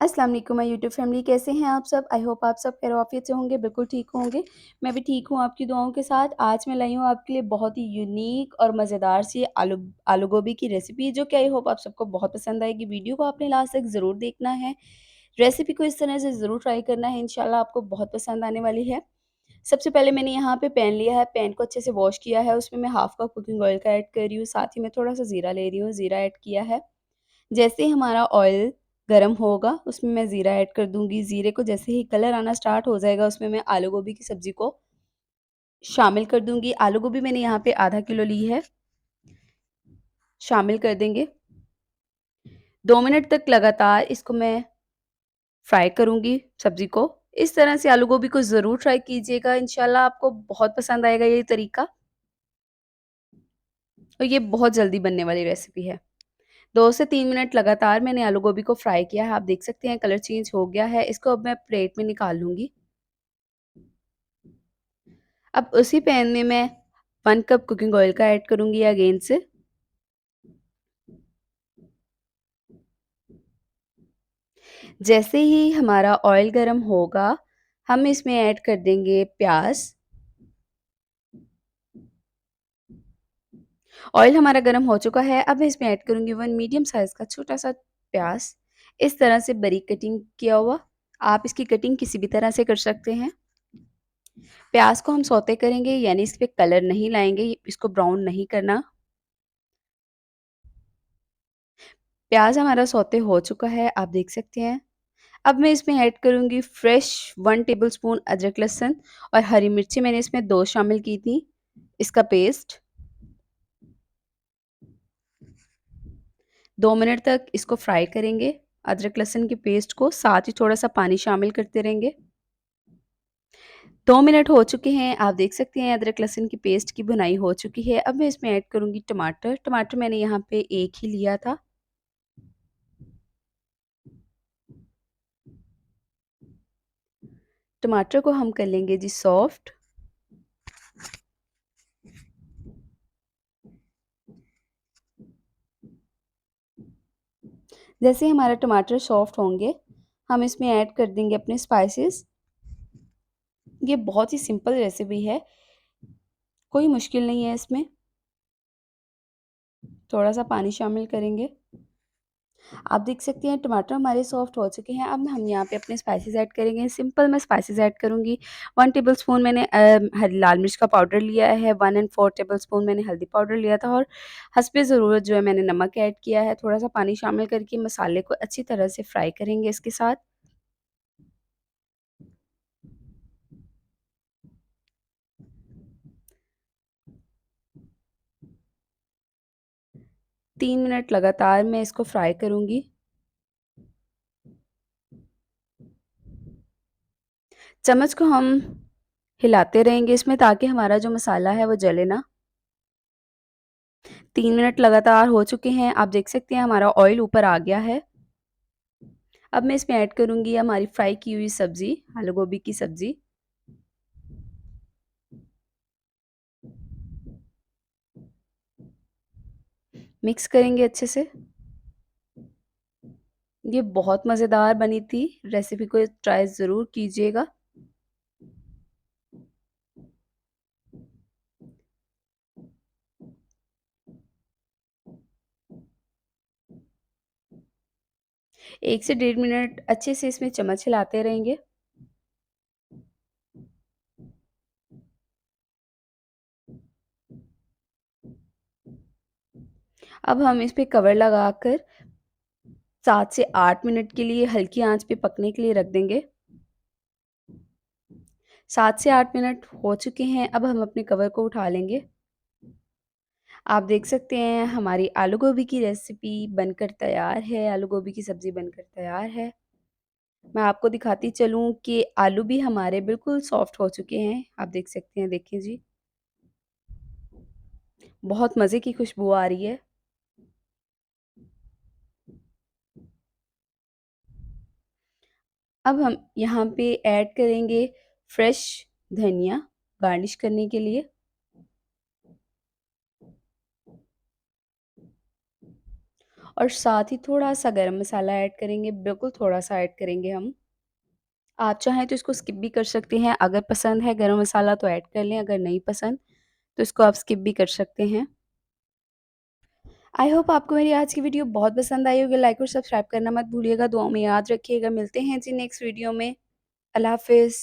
अस्सलाम वालेकुम my YouTube family, कैसे हैं आप सब? आई होप आप सब खैर-ओ-आफ़ियत से होंगे, बिल्कुल ठीक होंगे। मैं भी ठीक हूँ आपकी दुआओं के साथ। आज मैं लाई हूँ आपके लिए बहुत ही यूनिक और मज़ेदार सी आलू आलू गोभी की रेसिपी, जो कि आई होप आप सबको बहुत पसंद आएगी। वीडियो को आपने लास्ट तक ज़रूर देखना है। रेसिपी को इस तरह से ज़रूर ट्राई करना है, इंशाल्लाह आपको बहुत पसंद आने वाली है। सबसे पहले मैंने यहाँ पे पैन लिया है, पैन को अच्छे से वॉश किया है, उसमें मैं हाफ़ कप कुकिंग ऑयल का ऐड कर रही हूँ, साथ ही मैं थोड़ा-सा ज़ीरा ले रही हूँ, ज़ीरा ऐड किया है। जैसे ही हमारा ऑयल गरम होगा, उसमें मैं ज़ीरा ऐड कर दूँगी। ज़ीरे को जैसे ही कलर आना स्टार्ट हो जाएगा, उसमें मैं आलू गोभी की सब्ज़ी को शामिल कर दूँगी। आलू गोभी मैंने यहाँ पे आधा किलो ली है, शामिल कर देंगे। 2 मिनट तक लगातार इसको मैं फ्राई करूँगी सब्ज़ी को। इस तरह से आलू गोभी को ज़रूर ट्राई कीजिएगा, इंशाल्लाह आपको बहुत पसंद आएगा ये तरीका और ये बहुत जल्दी बनने वाली रेसिपी है। 2 से 3 मिनट लगातार मैंने आलू गोभी को फ्राई किया है। आप देख सकते हैं कलर चेंज हो गया है। इसको अब मैं प्लेट में निकाल लूँगी। अब उसी पैन में मैं 1 कप कुकिंग ऑयल का ऐड करूँगी अगेन से। जैसे ही हमारा ऑयल गरम होगा, हम इसमें ऐड कर देंगे प्याज़। ऑयल हमारा गरम हो चुका है, अब मैं इसमें ऐड करूँगी 1 मीडियम साइज़ का छोटा-सा प्याज़, इस तरह से बारीक कटिंग किया हुआ। आप इसकी कटिंग किसी भी तरह से कर सकते हैं। प्याज़ को हम सौते करेंगे, यानी इस पे कलर नहीं लाएँगे, इसको ब्राउन नहीं करना। प्याज़ हमारा सौते हो चुका है, आप देख सकते हैं। अब मैं इसमें ऐड करूँगी फ्रेश 1 टेबलस्पून अदरक लहसुन और हरी मिर्ची मैंने इसमें 2 शामिल की थी, इसका पेस्ट। 2 मिनट तक इसको फ्राई करेंगे, अदरक लहसुन के पेस्ट को, साथ ही थोड़ा-सा पानी शामिल करते रहेंगे। 2 मिनट हो चुके हैं, आप देख सकते हैं अदरक लहसुन की पेस्ट की भुनाई हो चुकी है। अब मैं इसमें ऐड करूँगी टमाटर। टमाटर मैंने यहाँ पे 1 ही लिया था। टमाटर को हम कर लेंगे जी सॉफ्ट। जैसे ही हमारा टमाटर सॉफ्ट होंगे, हम इसमें ऐड कर देंगे अपने स्पाइसेस। ये बहुत ही सिंपल रेसिपी है, कोई मुश्किल नहीं है इसमें। थोड़ा-सा पानी शामिल करेंगे। आप देख सकते हैं टमाटर हमारे सॉफ्ट हो चुके हैं। अब हम यहाँ पे अपने स्पाइसेस ऐड करेंगे। सिंपल मैं स्पाइसेस ऐड करूँगी। 1 टेबलस्पून मैंने हरी लाल मिर्च का पाउडर लिया है, 1 एंड 4 टेबलस्पून मैंने हल्दी पाउडर लिया था और हस्बे ज़रूरत जो है मैंने नमक ऐड किया है। थोड़ा-सा पानी शामिल करके मसाले को अच्छी तरह से फ्राई करेंगे इसके साथ। 3 मिनट लगातार मैं इसको फ्राई करूँगी। चम्मच को हम हिलाते रहेंगे इसमें, ताकि हमारा जो मसाला है वो जले ना। 3 मिनट लगातार हो चुके हैं, आप देख सकते हैं हमारा ऑयल ऊपर आ गया है। अब मैं इसमें ऐड करूँगी हमारी फ्राई की हुई सब्ज़ी, आलू गोभी की सब्ज़ी। मिक्स करेंगे अच्छे से। ये बहुत मज़ेदार बनी थी, रेसिपी को ट्राई ज़रूर कीजिएगा। 1 से डेढ़ मिनट अच्छे से इसमें चम्मच हिलाते रहेंगे। अब हम इस पे कवर लगाकर 7 से 8 मिनट के लिए हल्की आँच पे पकने के लिए रख देंगे। 7 से 8 मिनट हो चुके हैं, अब हम अपने कवर को उठा लेंगे। आप देख सकते हैं हमारी आलू गोभी की रेसिपी बनकर तैयार है, आलू गोभी की सब्ज़ी बनकर तैयार है। मैं आपको दिखाती चलूँ कि आलू भी हमारे बिल्कुल सॉफ्ट हो चुके हैं। आप देख सकते हैं, देखिए जी। बहुत मज़े की खुशबू आ रही है। अब हम यहाँ पे ऐड करेंगे फ्रेश धनिया गार्निश करने के लिए। और साथ ही थोड़ा-सा गरम मसाला ऐड करेंगे, बिल्कुल थोड़ा-सा ऐड करेंगे हम। आप चाहें तो इसको स्किप भी कर सकते हैं, अगर पसंद है गरम मसाला तो ऐड कर लें, अगर नहीं पसंद तो इसको आप स्किप भी कर सकते हैं। आई होप आपको मेरी आज की वीडियो बहुत पसंद आई होगी। लाइक और सब्सक्राइब करना मत भूलिएगा। दुआओं में याद रखिएगा। मिलते हैं जी नेक्स्ट वीडियो में। अल्लाह हाफ़िज़।